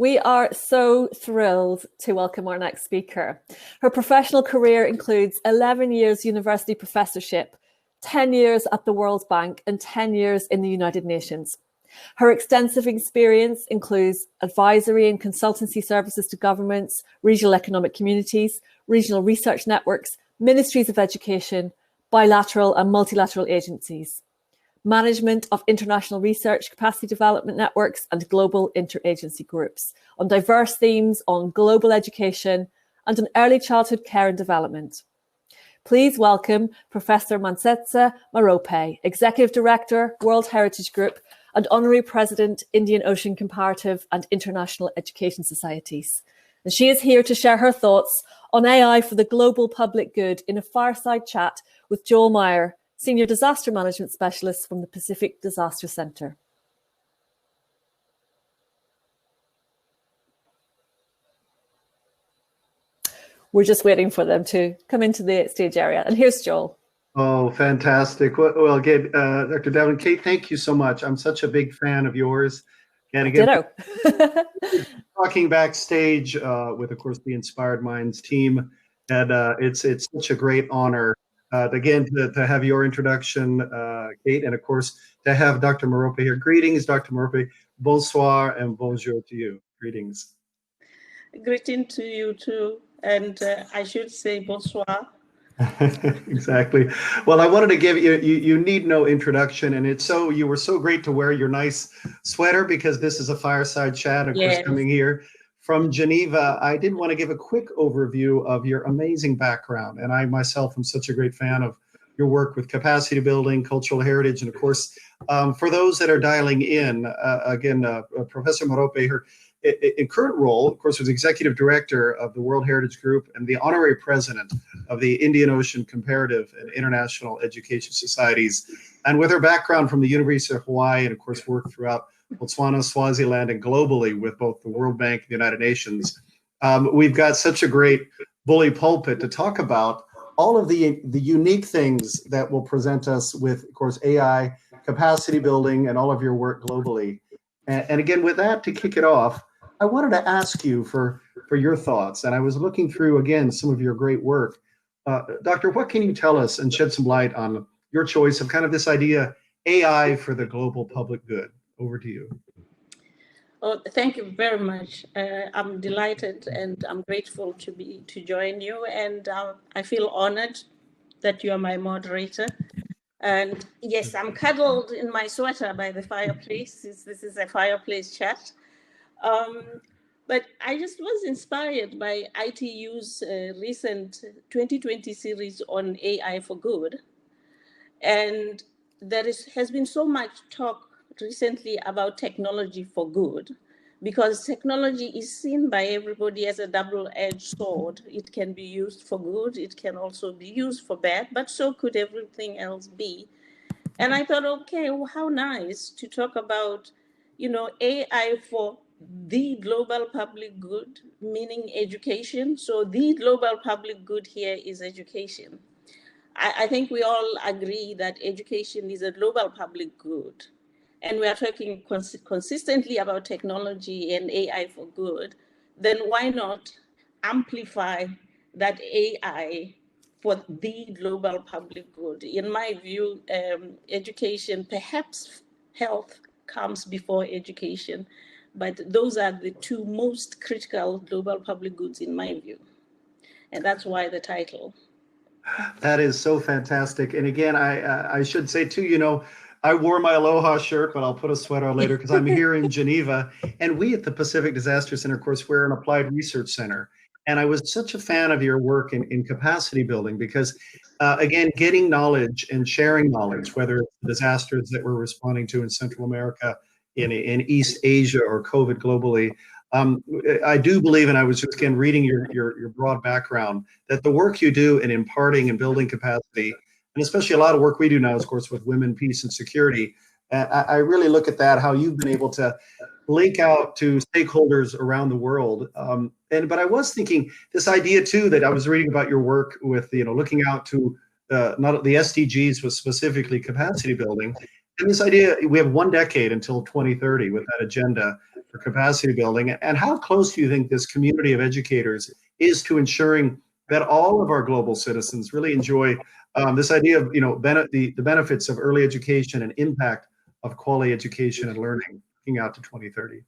We are so thrilled to welcome our next speaker. Her professional career includes 11 years university professorship, 10 years at the World Bank, and 10 years in the United Nations. Her extensive experience includes advisory and consultancy services to governments, regional economic communities, regional research networks, ministries of education, bilateral and multilateral agencies, management of international research, capacity development networks, and global interagency groups on diverse themes on global education and on early childhood care and development. Please welcome Professor Mmantsetsa Marope, Executive Director, World Heritage Group, and Honorary President, Indian Ocean Comparative and International Education Societies. And she is here to share her thoughts on AI for the global public good in a fireside chat with Joel Myhre, Senior Disaster Management Specialist from the Pacific Disaster Center. We're just waiting for them to come into the stage area. And here's Joel. Oh, fantastic. Well, again, Dr. Devlin, Kate, thank you so much. I'm such a big fan of yours. And again, ditto. Talking backstage with, of course, the Inspired Minds team. And it's such a great honor, again, to have your introduction, Kate, and of course, to have Dr. Marope here. Greetings, Dr. Marope. Bonsoir and bonjour to you. Greetings. Greeting to you too. And I should say bonsoir. Exactly. Well, I wanted to give you need no introduction, and you were so great to wear your nice sweater because this is a fireside chat, of course, coming here from Geneva. I did want to give a quick overview of your amazing background, and I myself am such a great fan of your work with capacity building, cultural heritage, and of course, for those that are dialing in, again, Professor Marope, her in current role, of course, was Executive Director of the World Heritage Group and the Honorary President of the Indian Ocean Comparative and International Education Societies. And with her background from the University of Hawaii and, of course, work throughout Botswana, Swaziland, and globally with both the World Bank and the United Nations, we've got such a great bully pulpit to talk about all of the unique things that will present us with, of course, AI, capacity building, and all of your work globally. And again, with that, to kick it off, I wanted to ask you for your thoughts. And I was looking through, again, some of your great work. Doctor, what can you tell us and shed some light on your choice of kind of this idea, AI for the global public good? Over to you. Oh, thank you very much. I'm delighted and I'm grateful to join you. And I feel honored that you are my moderator. And yes, I'm cuddled in my sweater by the fireplace. This is a fireplace chat. But I just was inspired by ITU's recent 2020 series on AI for good. And there has been so much talk recently about technology for good, because technology is seen by everybody as a double-edged sword. It can be used for good, it can also be used for bad, but so could everything else be. And I thought, okay, well, how nice to talk about, AI for the global public good, meaning education. So the global public good here is education. I think we all agree that education is a global public good. And we are talking consistently about technology and AI for good. Then why not amplify that AI for the global public good? In my view, education, perhaps health comes before education, but those are the two most critical global public goods in my view. And that's why the title. That is so fantastic. And again, I should say too, I wore my Aloha shirt, but I'll put a sweater on later because I'm here in Geneva. And we at the Pacific Disaster Center, of course, we're an applied research center. And I was such a fan of your work in capacity building because, again, getting knowledge and sharing knowledge, whether it's disasters that we're responding to in Central America, in East Asia, or COVID globally, I do believe, and I was just again reading your broad background, that the work you do in imparting and building capacity, and especially a lot of work we do now, of course, with women, peace, and security, I really look at that, how you've been able to link out to stakeholders around the world. But I was thinking this idea too, that I was reading about your work with, looking out to not the SDGs, but specifically capacity building. And this idea, we have 1 decade until 2030 with that agenda. for capacity building, and how close do you think this community of educators is to ensuring that all of our global citizens really enjoy this idea of, you know, the benefits of early education and impact of quality education and learning looking out to 2030?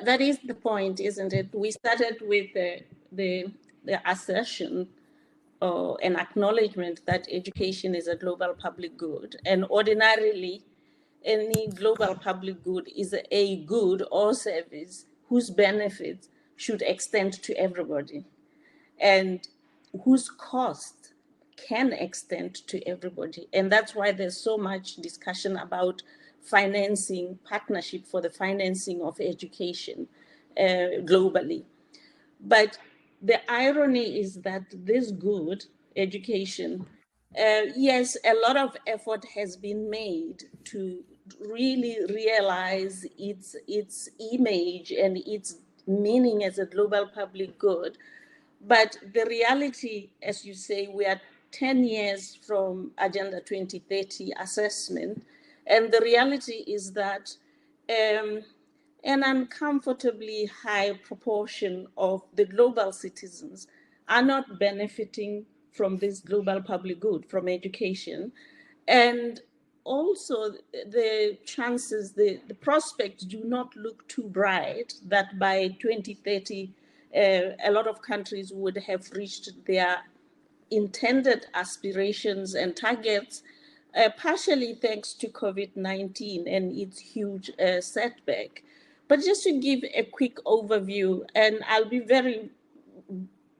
That is the point, isn't it? We started with the assertion or an acknowledgement that education is a global public good, and ordinarily any global public good is a good or service whose benefits should extend to everybody and whose cost can extend to everybody. And that's why there's so much discussion about financing, partnership for the financing of education globally. But the irony is that this good education, yes, a lot of effort has been made to really realize its image and its meaning as a global public good. But the reality, as you say, we are 10 years from Agenda 2030 assessment. And the reality is that an uncomfortably high proportion of the global citizens are not benefiting from this global public good, from education. And also the chances, the prospects do not look too bright that by 2030, a lot of countries would have reached their intended aspirations and targets, partially thanks to COVID-19 and its huge setback. But just to give a quick overview, and I'll be very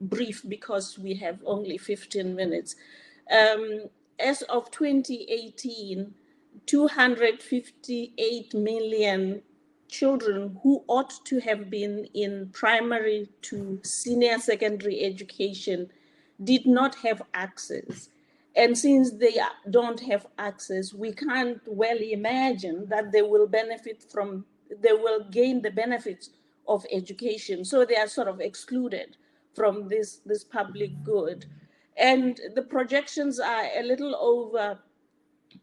brief because we have only 15 minutes. As of 2018, 258 million children who ought to have been in primary to senior secondary education did not have access. And since they don't have access, we can't well imagine that they will gain the benefits of education. So they are sort of excluded from this public good. And the projections are a little over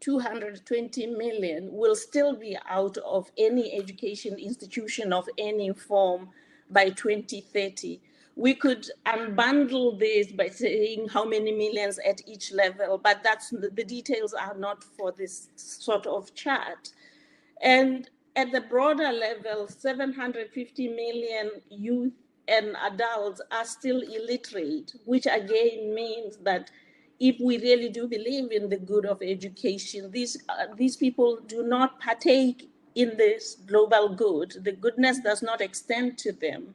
220 million will still be out of any education institution of any form by 2030. We could unbundle this by saying how many millions at each level, but the details are not for this sort of chart. And at the broader level, 750 million youth and adults are still illiterate, which again means that if we really do believe in the good of education, these people do not partake in this global good. The goodness does not extend to them.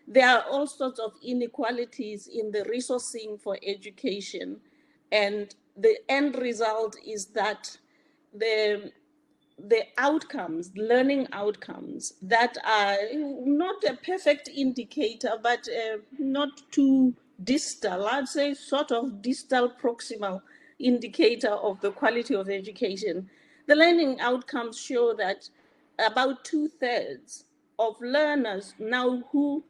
There are all sorts of inequalities in the resourcing for education. And the end result is that the outcomes, learning outcomes that are not a perfect indicator, but not too distal, I'd say sort of distal proximal indicator of the quality of education. The learning outcomes show that about 2/3 of learners now who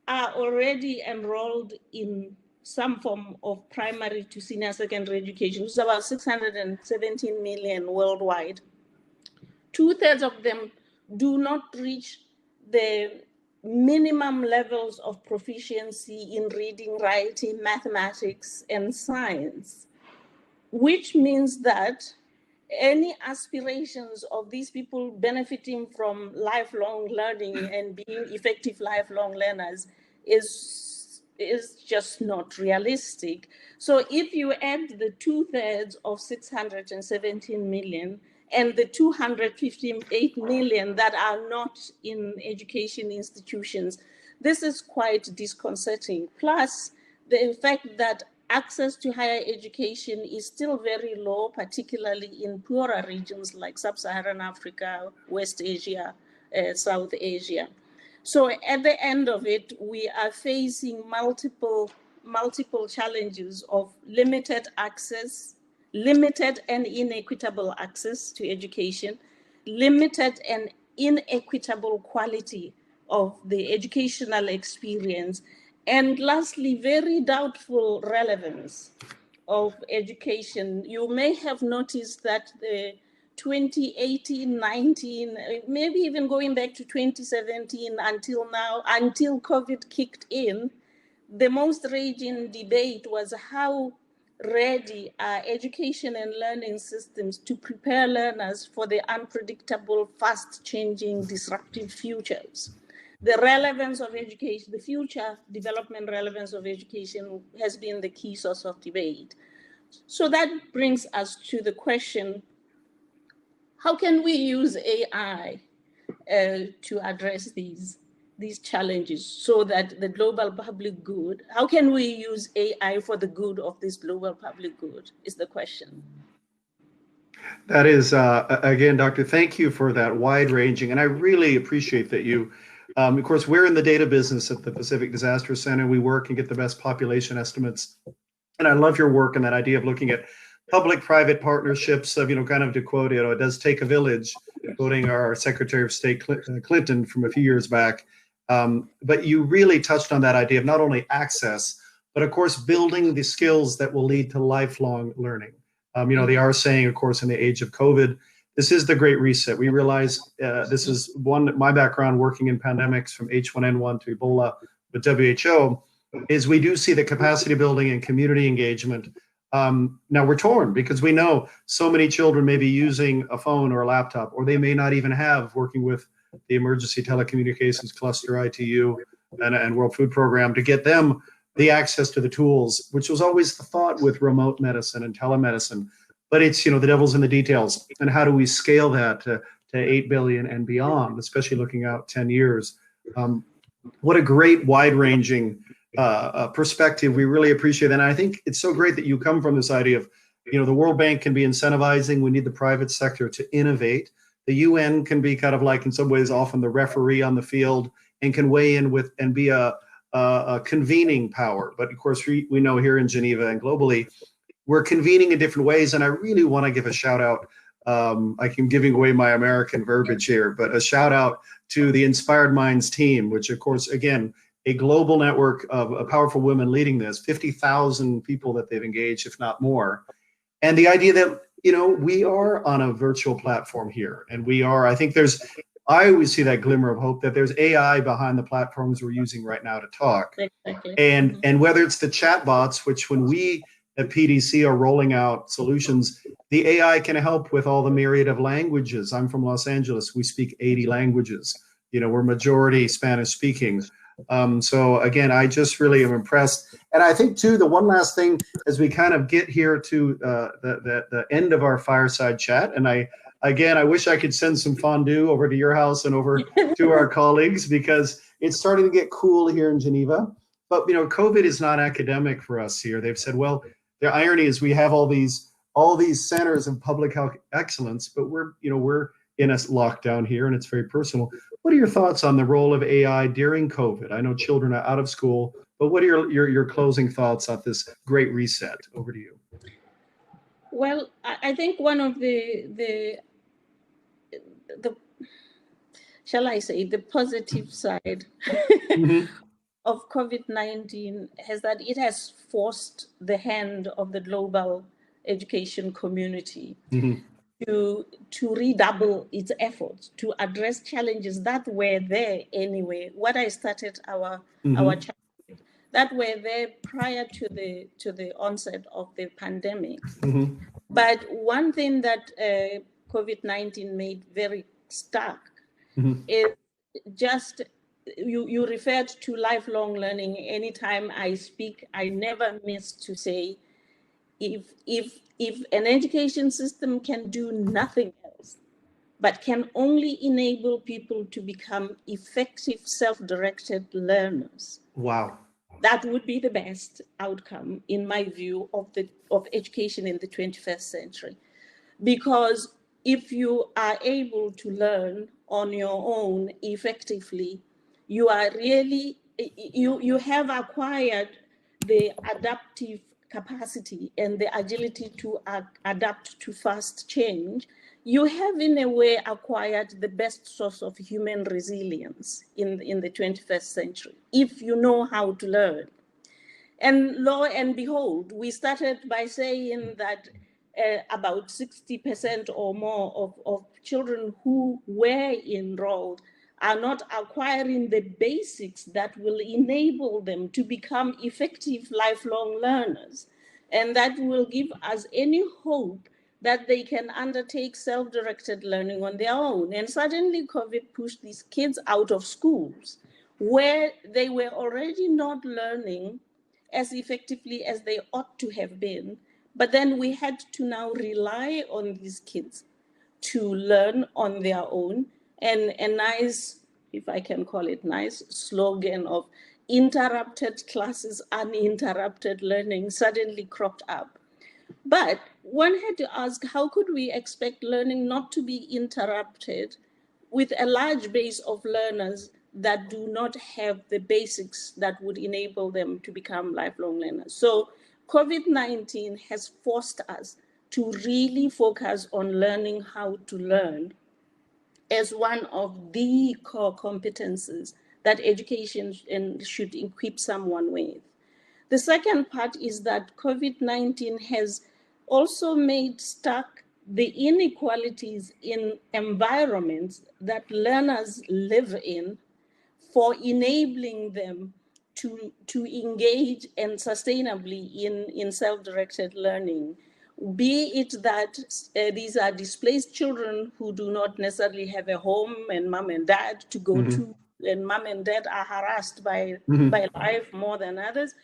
are already enrolled in some form of primary to senior secondary education, which is about 617 million worldwide. 2/3 of them do not reach the minimum levels of proficiency in reading, writing, mathematics, and science, which means that any aspirations of these people benefiting from lifelong learning and being effective lifelong learners is just not realistic. So if you add the 2/3 of 617 million and the 258 million that are not in education institutions, this is quite disconcerting. Plus, the fact that access to higher education is still very low, particularly in poorer regions like Sub-Saharan Africa, West Asia, South Asia. So at the end of it, we are facing multiple challenges of limited access, limited and inequitable access to education, limited and inequitable quality of the educational experience, and lastly, very doubtful relevance of education. You may have noticed that the 2018, 19, maybe even going back to 2017 until now, until COVID kicked in, the most raging debate was how ready are education and learning systems to prepare learners for the unpredictable, fast-changing, disruptive futures. The relevance of education, the future development relevance of education has been the key source of debate. So that brings us to the question, how can we use AI to address these challenges so that the global public good, how can we use AI for the good of this global public good is the question. That is, again, Doctor, thank you for that wide ranging. And I really appreciate that you, of course, we're in the data business at the Pacific Disaster Center. We work and get the best population estimates. And I love your work and that idea of looking at public-private partnerships of, kind of to quote, it does take a village, quoting our Secretary of State Clinton from a few years back. But you really touched on that idea of not only access, but of course, building the skills that will lead to lifelong learning. They are saying, of course, in the age of COVID, this is the Great Reset. We realize this is my background working in pandemics from H1N1 to Ebola with WHO, is we do see the capacity building and community engagement. Now we're torn because we know so many children may be using a phone or a laptop, or they may not even have working with the Emergency Telecommunications Cluster, ITU, and World Food Program to get them the access to the tools, which was always the thought with remote medicine and telemedicine. But it's, the devil's in the details. And how do we scale that to 8 billion and beyond, especially looking out 10 years? What a great wide-ranging perspective. We really appreciate that. And I think it's so great that you come from this idea of, the World Bank can be incentivizing. We need the private sector to innovate. The UN can be kind of like, in some ways, often the referee on the field and can weigh in with and be a convening power. But of course, we know here in Geneva and globally, we're convening in different ways. And I really want to give a shout out. I can giving away my American verbiage here, but a shout out to the Inspired Minds team, which of course, again, a global network of powerful women leading this, 50,000 people that they've engaged, if not more. And the idea that, we are on a virtual platform here, and I always see that glimmer of hope that there's AI behind the platforms we're using right now to talk. Exactly. And whether it's the chat bots, which when we at PDC are rolling out solutions, the AI can help with all the myriad of languages. I'm from Los Angeles. We speak 80 languages. We're majority Spanish speaking. So again, I just really am impressed. And I think too, the one last thing as we kind of get here to the end of our fireside chat, and I wish I could send some fondue over to your house and over to our colleagues, because it's starting to get cool here in Geneva. But COVID is not academic for us here. They've said, well, the irony is we have all these centers of public health excellence, but we're in a lockdown here, and it's very personal. What are your thoughts on the role of AI during COVID? I know children are out of school, but what are your closing thoughts on this great reset? Over to you. Well, I think one of the shall I say, the positive side of COVID-19 is that it has forced the hand of the global education community to redouble its efforts to address challenges that were there anyway. What I started our chat with, that were there prior to the onset of the pandemic. But one thing that COVID-19 made very stark is just you referred to lifelong learning. Anytime I speak, I never miss to say, if an education system can do nothing else, but can only enable people to become effective, self-directed learners. Wow. That would be the best outcome, in my view, of education in the 21st century. Because if you are able to learn on your own effectively, you are really, you have acquired the adaptive capacity and the agility to adapt to fast change. You have in a way acquired the best source of human resilience in the 21st century, if you know how to learn. And lo and behold, we started by saying that about 60% or more of children who were enrolled are not acquiring the basics that will enable them to become effective lifelong learners. And that will give us any hope that they can undertake self-directed learning on their own. And suddenly COVID pushed these kids out of schools where they were already not learning as effectively as they ought to have been. But then we had to now rely on these kids to learn on their own. And a nice, if I can call it nice, slogan of interrupted classes, uninterrupted learning suddenly cropped up. But one had to ask, how could we expect learning not to be interrupted with a large base of learners that do not have the basics that would enable them to become lifelong learners? So COVID-19 has forced us to really focus on learning how to learn as one of the core competencies that education should equip someone with. The second part is that COVID-19 has also made stark the inequalities in environments that learners live in for enabling them to engage and sustainably in self-directed learning. Be it that these are displaced children who do not necessarily have a home and mom and dad to go to, and mom and dad are harassed by life more than others.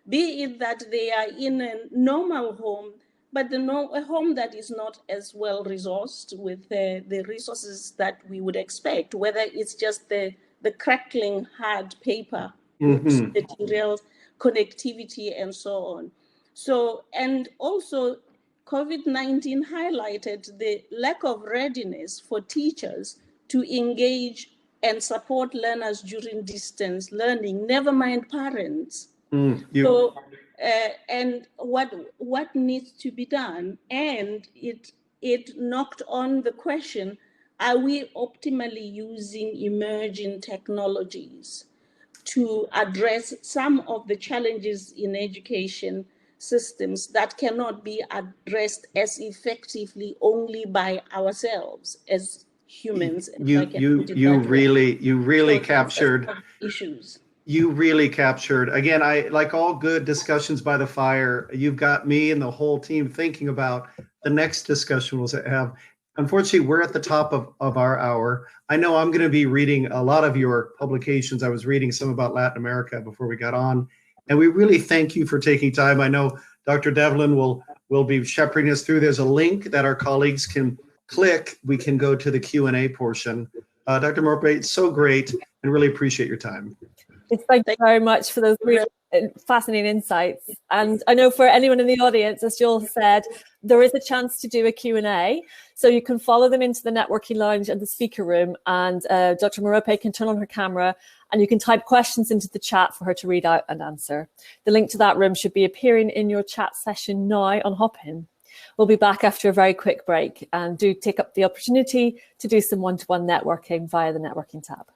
Be it that they are in a normal home, but a home that is not as well resourced with the resources that we would expect, whether it's just the crackling hard paper, books, materials, connectivity, and so on. So, and also COVID-19 highlighted the lack of readiness for teachers to engage and support learners during distance learning, never mind parents. So, and what needs to be done? And it knocked on the question, are we optimally using emerging technologies to address some of the challenges in education systems that cannot be addressed as effectively only by ourselves as humans? You really captured issues. You really captured, again, I like all good discussions by the fire. You've got me and the whole team thinking about the next discussion we'll have. Unfortunately, we're at the top of our hour. I know I'm going to be reading a lot of your publications. I was reading some about Latin America before we got on, and we really thank you for taking time. I know Dr. Devlin will be shepherding us through. There's a link that our colleagues can click. We can go to the Q&A portion. Dr. Marope, it's so great, and really appreciate your time. Thank you very much for those really fascinating insights. And I know for anyone in the audience, as Joel said, there is a chance to do a Q&A. So you can follow them into the networking lounge and the speaker room, and Dr. Marope can turn on her camera and you can type questions into the chat for her to read out and answer. The link to that room should be appearing in your chat session now on Hopin. We'll be back after a very quick break, and do take up the opportunity to do some one-to-one networking via the networking tab.